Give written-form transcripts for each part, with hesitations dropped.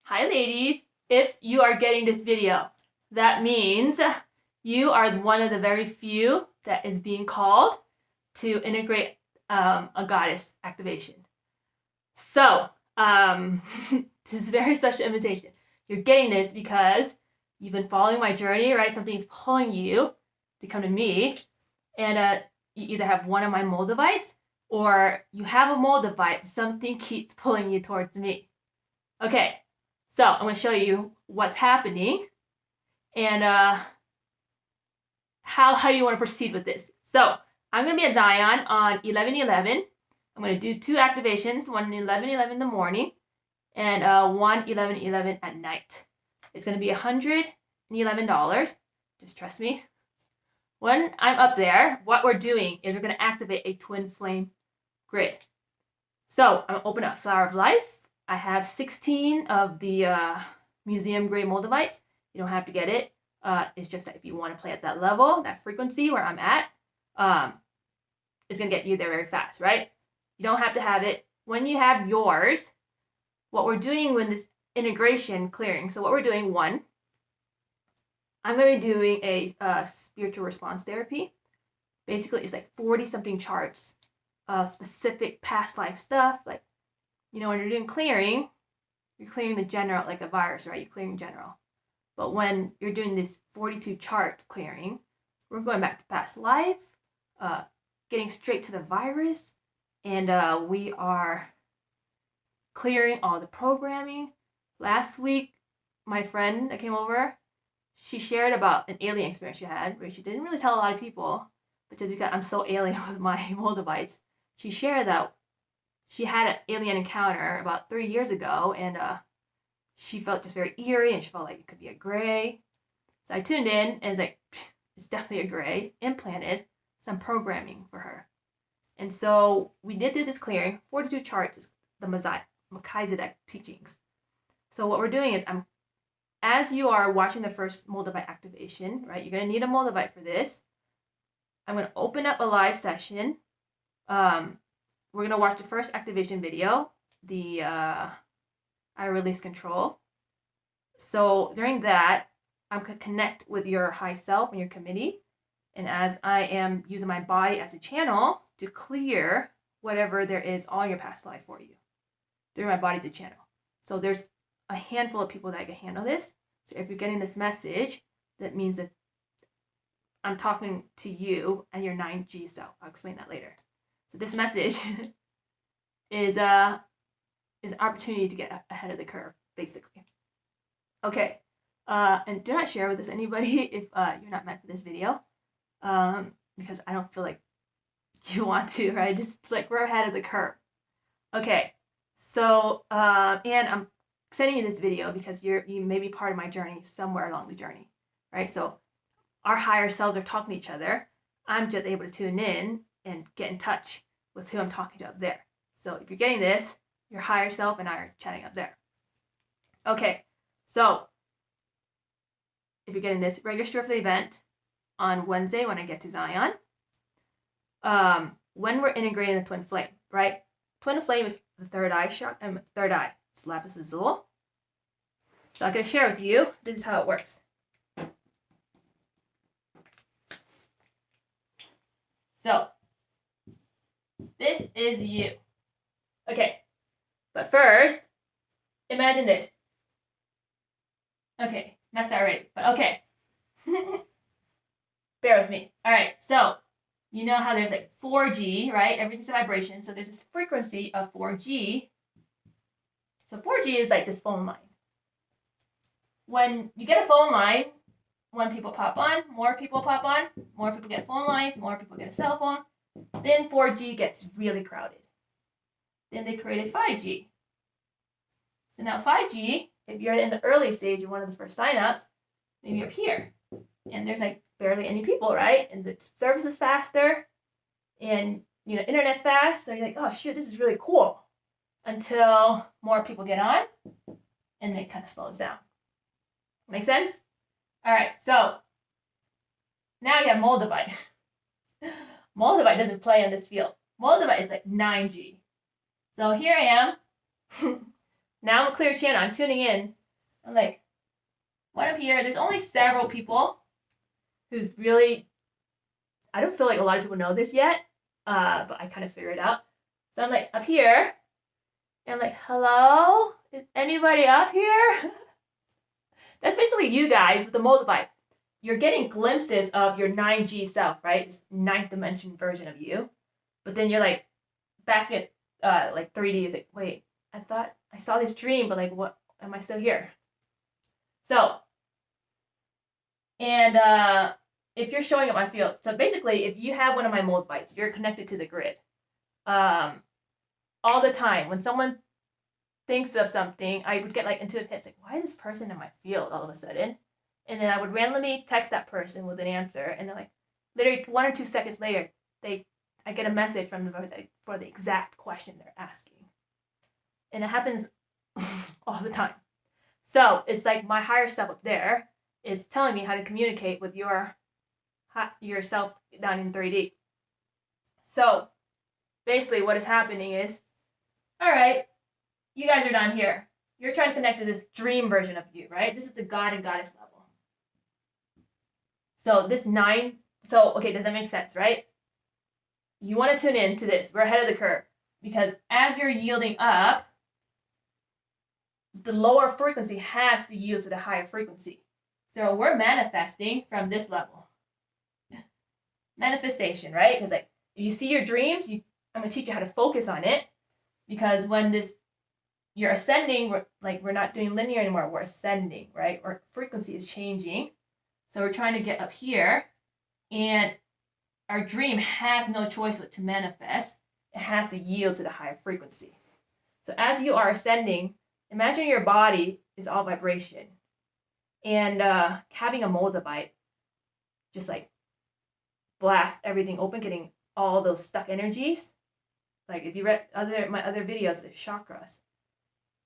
Hi ladies, if you are getting this video, that means you are one of the very few that is being called to integrate a goddess activation. So, this is a very special invitation. You're getting this because you've been following my journey, right? Something's pulling you to come to me, and you either have one of my Moldavites or you have a Moldavite, something keeps pulling you towards me. Okay, so I'm going to show you what's happening and how you want to proceed with this. So I'm going to be at Zion on 11/11. I'm going to do 2 activations, one 11/11 in the morning and one 11/11 at night. It's going to be $111. Just trust me. When I'm up there, what we're doing is we're going to activate a twin flame grid. So I'm going to open up Flower of Life. I have 16 of the museum grade Moldavites. You don't have to get it. It's just that if you want to play at that level, that frequency where I'm at, it's going to get you there very fast, right? You don't have to have it. When you have yours, what we're doing with this integration clearing, so what we're doing, one, I'm going to be doing a spiritual response therapy. Basically, it's like 40-something charts, specific past life stuff, like, when you're doing clearing, you're clearing the general, like a virus, right? You're clearing general. But when you're doing this 42 chart clearing, we're going back to past life, getting straight to the virus, and we are clearing all the programming. Last week, my friend that came over, she shared about an alien experience she had, where she didn't really tell a lot of people, but just because I'm so alien with my Moldavites, she shared that she had an alien encounter about 3 years ago, and she felt just very eerie, and she felt like it could be a gray. So I tuned in, and it's like, it's definitely a gray, implanted some programming for her. And so we did this clearing, 42 charts, the Melchizedek teachings. So what we're doing is, as you are watching the first Moldavite activation, right, you're going to need a Moldavite for this. I'm going to open up a live session. We're going to watch the first activation video, the I release control. So during that, I'm going to connect with your high self and your committee. And as I am using my body as a channel to clear whatever there is on your past life for you, through my body as a channel. So there's a handful of people that can handle this. So if you're getting this message, that means that I'm talking to you and your 9G self. I'll explain that later. So this message is an opportunity to get ahead of the curve, basically. Okay, and do not share with this anybody if you're not meant for this video, because I don't feel like you want to, right? Just like we're ahead of the curve. Okay, so and I'm sending you this video because you may be part of my journey somewhere along the journey, right? So our higher selves are talking to each other. I'm just able to tune in and get in touch with who I'm talking to up there. So if you're getting this, your higher self and I are chatting up there. Okay, so if you're getting this, register for the event on Wednesday when I get to Zion. When we're integrating the twin flame, right? Twin flame is the third eye chakra, third eye. It's lapis lazuli. So I'm going to share with you, this is how it works. So, this is you. Okay, but first, imagine this. Okay, messed that already, but okay. Bear with me. All right, so you know how there's like 4G, right? Everything's a vibration, so there's this frequency of 4G. So 4G is like this phone line. When you get a phone line, when people pop on, more people pop on, more people get phone lines, more people get a cell phone. Then 4G gets really crowded. Then they created 5G. So now 5G, if you're in the early stage of one of the first signups, maybe up here, and there's like barely any people, right? And the service is faster, and internet's fast. So you're like, oh shoot, this is really cool. Until more people get on, and then it kind of slows down. Make sense? All right, so now you have Moldavite. Moldavite doesn't play in this field. Moldavite is like 9G. So here I am Now I'm a clear channel. I'm tuning in. I'm like, one up here. There's only several people who's really, I don't feel like a lot of people know this yet, but I kind of figured it out. So I'm like up here, and I'm like, hello? Is anybody up here? That's basically you guys with the multiply. You're getting glimpses of your 9G self, right? This ninth dimension version of you. But then you're like back at like 3D is like, wait, I thought I saw this dream, but like what am I still here? So and if you're showing up my field, so basically if you have one of my mold bites, you're connected to the grid. All the time. When someone thinks of something, I would get like intuitive hits like, why is this person in my field all of a sudden? And then I would randomly text that person with an answer, and then like literally 1 or 2 seconds later, I get a message from them for the exact question they're asking. And it happens all the time. So it's like my higher self up there is telling me how to communicate with yourself down in 3D. So basically what is happening is, all right, you guys are down here. You're trying to connect to this dream version of you, right? This is the God and Goddess level. So this 9, okay, does that make sense, right? You want to tune in to this. We're ahead of the curve. Because as you're yielding up, the lower frequency has to yield to the higher frequency. So we're manifesting from this level. Manifestation, right? Because like if you see your dreams, I'm going to teach you how to focus on it. Because when you're ascending, we're not doing linear anymore. We're ascending, right? Our frequency is changing. So we're trying to get up here, and our dream has no choice but to manifest. It has to yield to the higher frequency. So as you are ascending, imagine your body is all vibration. And having a moldavite just like blast everything open, getting all those stuck energies. Like if you read my other videos, the chakras,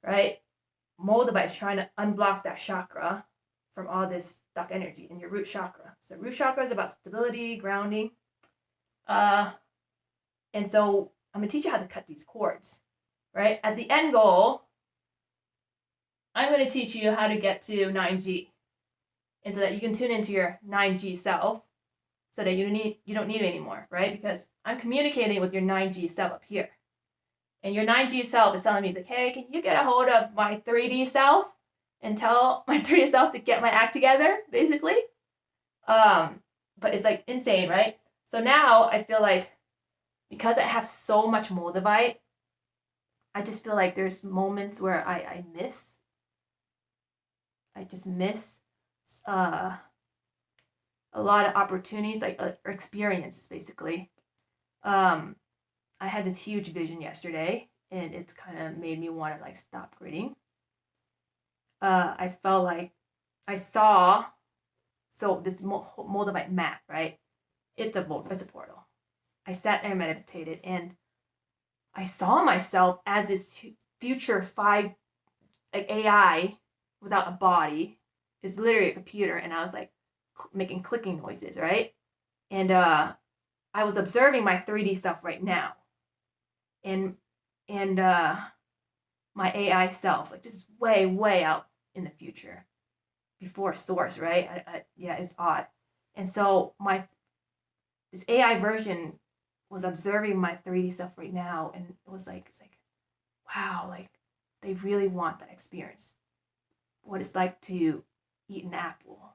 right? Moldavite is trying to unblock that chakra from all this stuck energy in your root chakra. So root chakra is about stability, grounding. And so I'm going to teach you how to cut these cords, right? At the end goal, I'm going to teach you how to get to 9G. And so that you can tune into your 9G self so that you don't need it anymore, right? Because I'm communicating with your 9G self up here. And your 9G self is telling me, like, hey, can you get a hold of my 3D self and tell my 3D self to get my act together, basically? But it's like insane, right? So now I feel like because I have so much moldavite, I just feel like there's moments where I just miss a lot of opportunities, like or experiences, basically. I had this huge vision yesterday, and it's kind of made me want to like stop gridding. I felt like I saw this moldavite map, right? It's a portal. I sat there and meditated, and I saw myself as this future 5 like AI without a body. It's literally a computer, and I was like making clicking noises, right? And I was observing my 3D self right now, and my AI self, like just way out in the future, before source, right? Yeah, it's odd. And so this AI version was observing my 3D self right now, and it's like, wow, like they really want that experience. What it's like to eat an apple,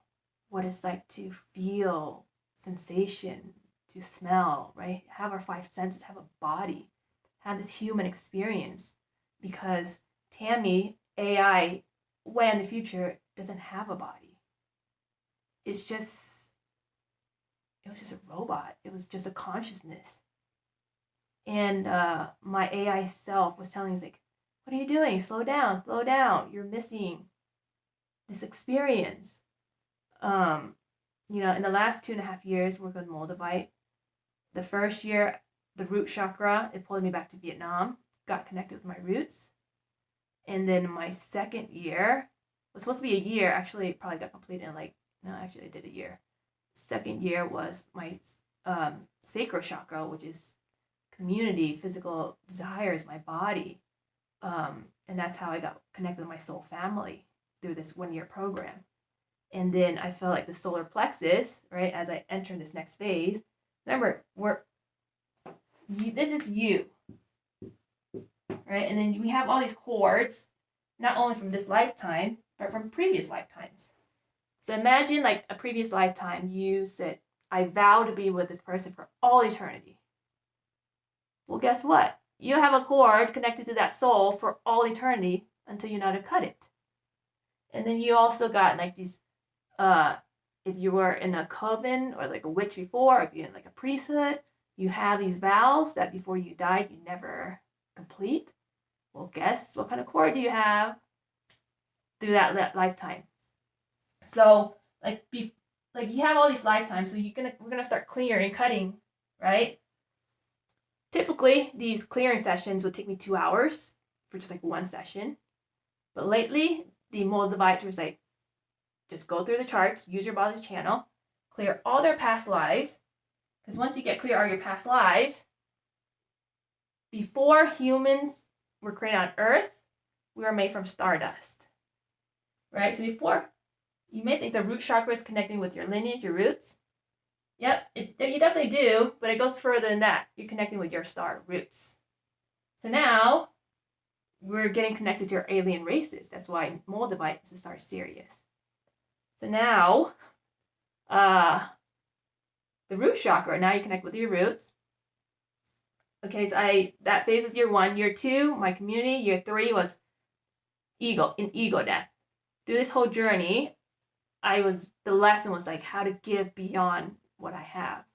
what it's like to feel sensation, to smell, right? Have our 5 senses, have a body, have this human experience. Because Tammy, AI, way in the future, doesn't have a body. It was just a robot. It was just a consciousness. And my AI self was telling me, like, what are you doing? Slow down. You're missing this experience. In the last 2.5 years working with moldavite, the first year, the root chakra, it pulled me back to Vietnam, got connected with my roots. And then my second year, it was supposed to be a year, actually it probably got completed in I did a year. Second year was my sacral chakra, which is community, physical desires, my body. And that's how I got connected with my soul family through this 1 year program. And then I felt like the solar plexus, right, as I enter this next phase. Remember, this is you, right? And then we have all these cords, not only from this lifetime, but from previous lifetimes. So imagine like a previous lifetime, you said, I vow to be with this person for all eternity. Well, guess what? You have a cord connected to that soul for all eternity until you know how to cut it. And then you also got like these, if you were in a coven or like a witch before, or if you're in like a priesthood, you have these vows that before you died, you never complete. Well, guess what kind of cord do you have through that lifetime? So like you have all these lifetimes, so we're gonna start clearing, cutting, right? Typically, these clearing sessions would take me 2 hours for just like one session. But lately, the Moldavite was like, just go through the charts, use your body channel, clear all their past lives. Because once you get clear all your past lives, before humans were created on Earth, we were made from stardust. Right? So before, you may think the root chakra is connecting with your lineage, your roots. Yep, you definitely do, but it goes further than that. You're connecting with your star roots. So now, we're getting connected to your alien races. That's why Moldavite is a star Sirius. So now, the root chakra, now you connect with your roots. Okay, so that phase was year 1. Year 2, my community. Year 3 was ego death. Through this whole journey, the lesson was like how to give beyond what I have.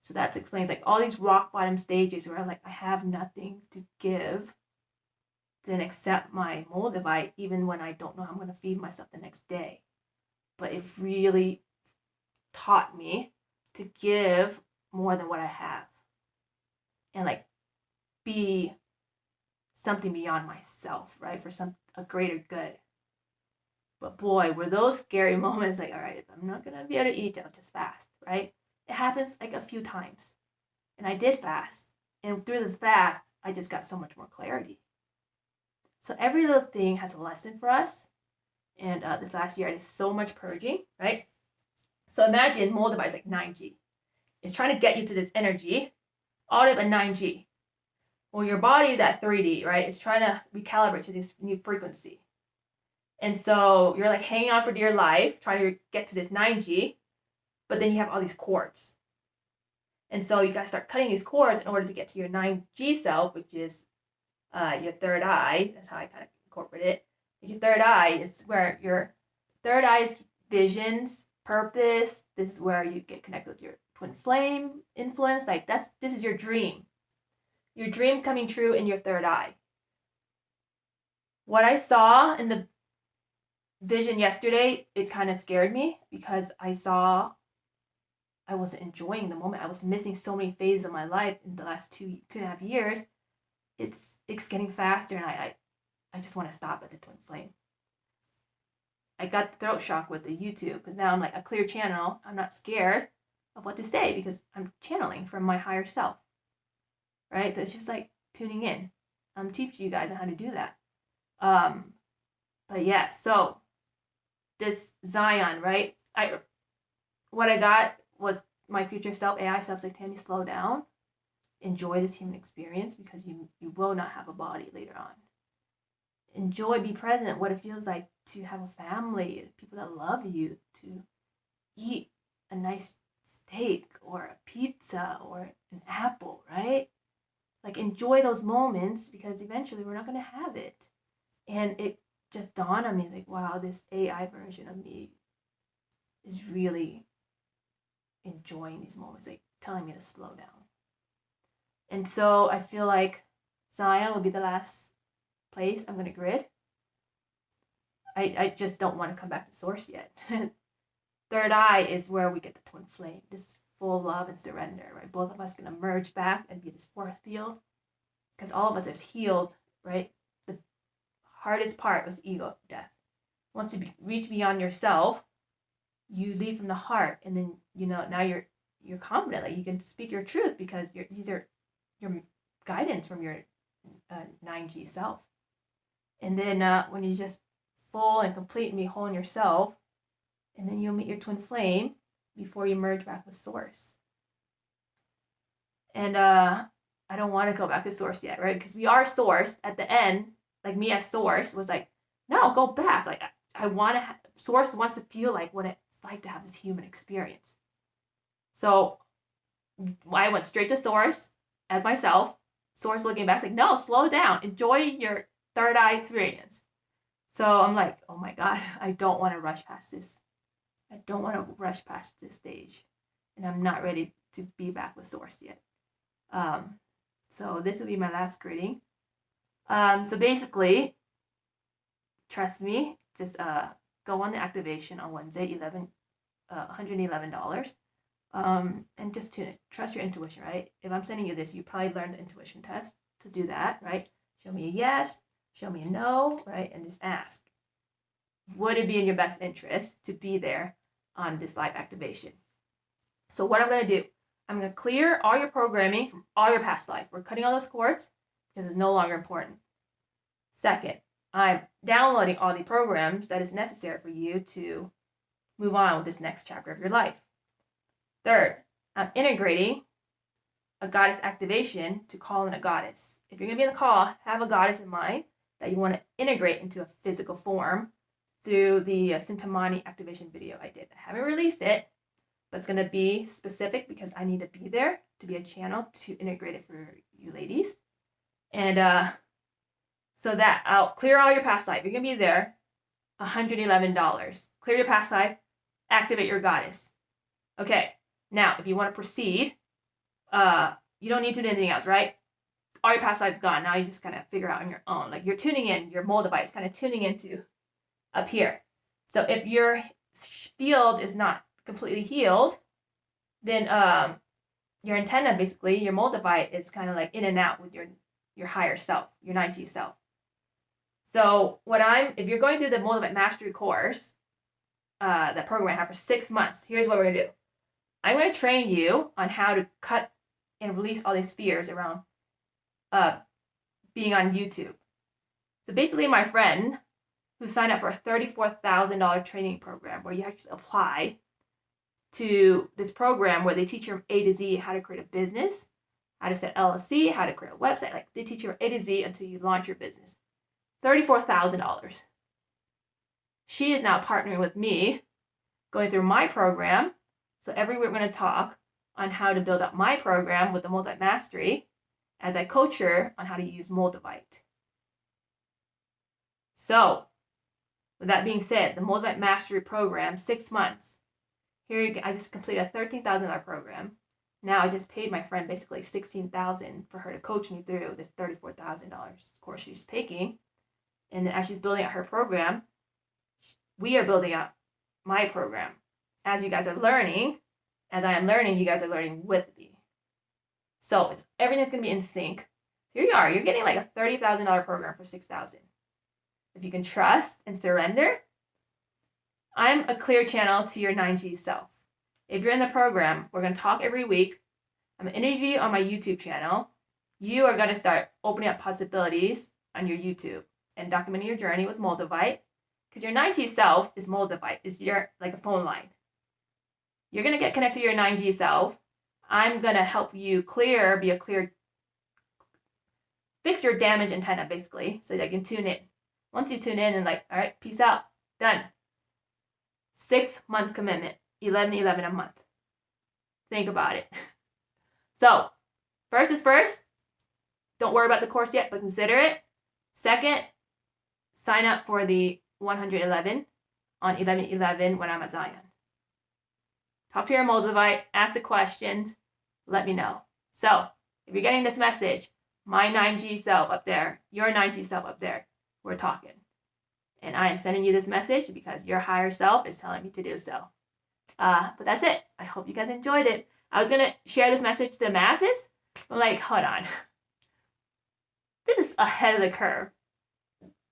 So that explains like all these rock bottom stages where I'm like, I have nothing to give, then accept my Moldavite even when I don't know how I'm going to feed myself the next day. But it really taught me to give more than what I have and like be something beyond myself, right? For a greater good. But boy, were those scary moments like, all right, if I'm not going to be able to eat, I'll just fast, right? It happens like a few times. And I did fast. And through the fast, I just got so much more clarity. So every little thing has a lesson for us. And this last year, I did so much purging, right? So imagine Moldavite is like 9G. It's trying to get you to this energy, all the way up at 9G. Well, your body is at 3D, right? It's trying to recalibrate to this new frequency. And so you're like hanging on for dear life, trying to get to this 9G, but then you have all these cords. And so you got to start cutting these cords in order to get to your 9G self, which is your third eye. That's how I kind of incorporate it. Your third eye is where your third eye's visions, purpose. This is where you get connected with your twin flame influence. Like this is your dream. Your dream coming true in your third eye. What I saw in the vision yesterday, it kind of scared me because I saw I wasn't enjoying the moment. I was missing so many phases of my life in the last 2.5 years. It's getting faster, and I just want to stop at the twin flame. I got the throat shock with the YouTube because now I'm like a clear channel. I'm not scared of what to say because I'm channeling from my higher self. Right? So it's just like tuning in. I'm teaching you guys how to do that. But yeah, so this Zion, right? What I got was my future self, AI self, like, Tammy, slow down. Enjoy this human experience because you will not have a body later on. Enjoy, be present, what it feels like to have a family, people that love you, to eat a nice steak or a pizza or an apple, right? Like, enjoy those moments because eventually we're not going to have it. And it just dawned on me, like, wow, this AI version of me is really enjoying these moments, like telling me to slow down. And so I feel like Zion will be the last place I'm going to grid. I just don't want to come back to source yet. Third eye is where we get the twin flame, this full love and surrender, right? Both of us going to merge back and be this fourth field because all of us is healed, right? The hardest part was ego death. Once you reach beyond yourself, you lead from the heart, and then now you're confident, like you can speak your truth because these are your guidance from your 9G self. And then when you just full and complete and be whole in yourself, and then you'll meet your twin flame before you merge back with source. And I don't want to go back to source yet, right? Because we are source at the end. Like me as source was like, no, go back. Like I want to. Source wants to feel like what it's like to have this human experience. So I went straight to source as myself. Source looking back, like, no, slow down. Enjoy your third eye experience. So I'm like, oh my God, I don't want to rush past this. I don't want to rush past this stage. And I'm not ready to be back with source yet. So this will be my last greeting. So basically, trust me, just go on the activation on Wednesday, $111. And just tune it. Trust your intuition, right? If I'm sending you this, you probably learned the intuition test to do that, right? Show me a yes, show me a no, right? And just ask, would it be in your best interest to be there on this live activation? So what I'm going to do, I'm going to clear all your programming from all your past life. We're cutting all those cords because it's no longer important. Second, I'm downloading all the programs that is necessary for you to move on with this next chapter of your life. Third, I'm integrating a goddess activation to call in a goddess. If you're going to be in the call, have a goddess in mind that you want to integrate into a physical form through the Sintamani activation video I did. I haven't released it, but it's going to be specific because I need to be there to be a channel to integrate it for you ladies. And so that I'll clear all your past life. You're going to be there, $111. Clear your past life, activate your goddess. Okay, now if you want to proceed, you don't need to do anything else, right? All your past life's gone. Now you just kind of figure out on your own. Like you're tuning in, your Moldavite is kind of tuning into up here. So if your field is not completely healed, then your antenna, basically, your Moldavite is kind of like in and out with your higher self, your 9G self. So if you're going through the Moldavite Mastery course, that program I have for 6 months, here's what we're gonna do. I'm gonna train you on how to cut and release all these fears around being on YouTube. So basically, my friend who signed up for a $34,000 training program where you actually apply to this program where they teach you from A to Z how to create a business, how to set LLC, how to create a website. Like they teach you from A to Z until you launch your business. $34,000. She is now partnering with me, going through my program. So every week we're going to talk on how to build up my program with the Moldavite Mastery as I coach her on how to use Moldavite. So, with that being said, the Moldavite Mastery program, 6 months. Here I just completed a $13,000 program. Now I just paid my friend basically $16,000 for her to coach me through this $34,000 course she's taking. And as she's building out her program, we are building out my program. As you guys are learning, as I am learning, you guys are learning with me. So everything's going to be in sync. So here you are. You're getting like a $30,000 program for $6,000. If you can trust and surrender, I'm a clear channel to your 9G self. If you're in the program, we're going to talk every week. I'm going to interview you on my YouTube channel. You are going to start opening up possibilities on your YouTube and documenting your journey with Moldavite. Because your 9G self is Moldavite, is your like a phone line. You're going to get connected to your 9G self. I'm going to help you fix your damaged antenna, basically, so that you can tune in. Once you tune in and like, all right, peace out, done. 6 months commitment, $11.11 a month. Think about it. So, first is first. Don't worry about the course yet, but consider it. Second, sign up for the 111 on 11/11 when I'm at Zion. Talk to your Moldavite, ask the questions, let me know. So, if you're getting this message, my 9G self up there, your 9G self up there, we're talking. And I am sending you this message because your higher self is telling me to do so. But that's it. I hope you guys enjoyed it. I was going to share this message to the masses. I'm like, hold on. This is ahead of the curve.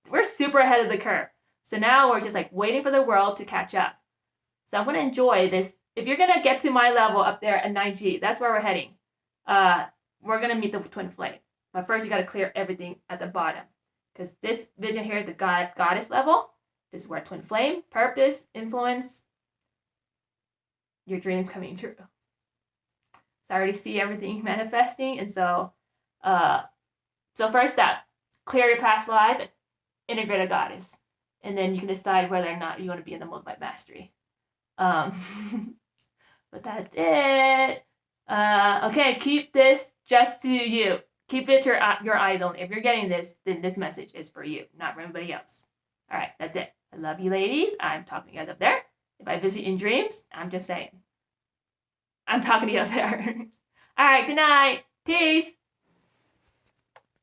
We're super ahead of the curve. So now we're just like waiting for the world to catch up. So I'm going to enjoy this. If you're going to get to my level up there at 9G, that's where we're heading. We're going to meet the twin flame. But first, you got to clear everything at the bottom. Because this vision here is the goddess level. This is where twin flame, purpose, influence, your dreams coming true. So I already see everything manifesting. And so first step, clear your past life and integrate a goddess. And then you can decide whether or not you want to be in the multiplied mastery. But that's it. Okay, keep this just to you. Keep it to your eyes only. If you're getting this, then this message is for you, not for anybody else. All right, that's it. I love you, ladies. I'm talking to you guys up there. If I visit in dreams, I'm just saying. I'm talking to you up there. All right, good night. Peace.